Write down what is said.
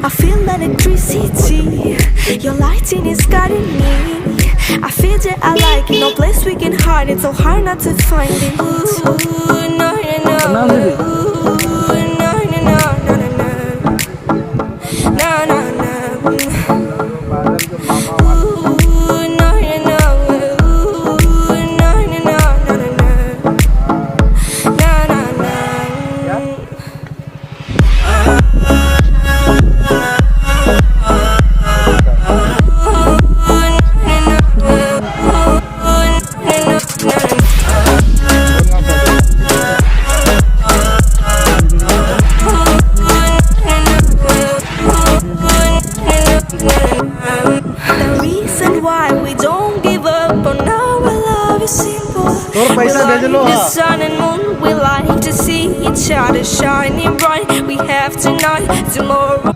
I feel electricity. Your lighting is guiding me. I feel that I like it. No place we can hide it. So hard not to find it. Ooh, no, no, no. Ooh, no, no, no, no, no, no. No, no, no. Ooh, no, no, no. Ooh, no, no, no, no, no, no. No, no, no. The reason why we don't give up on our love is simple. We like the sun and moon. We like to see each other shining bright. We have tonight, tomorrow.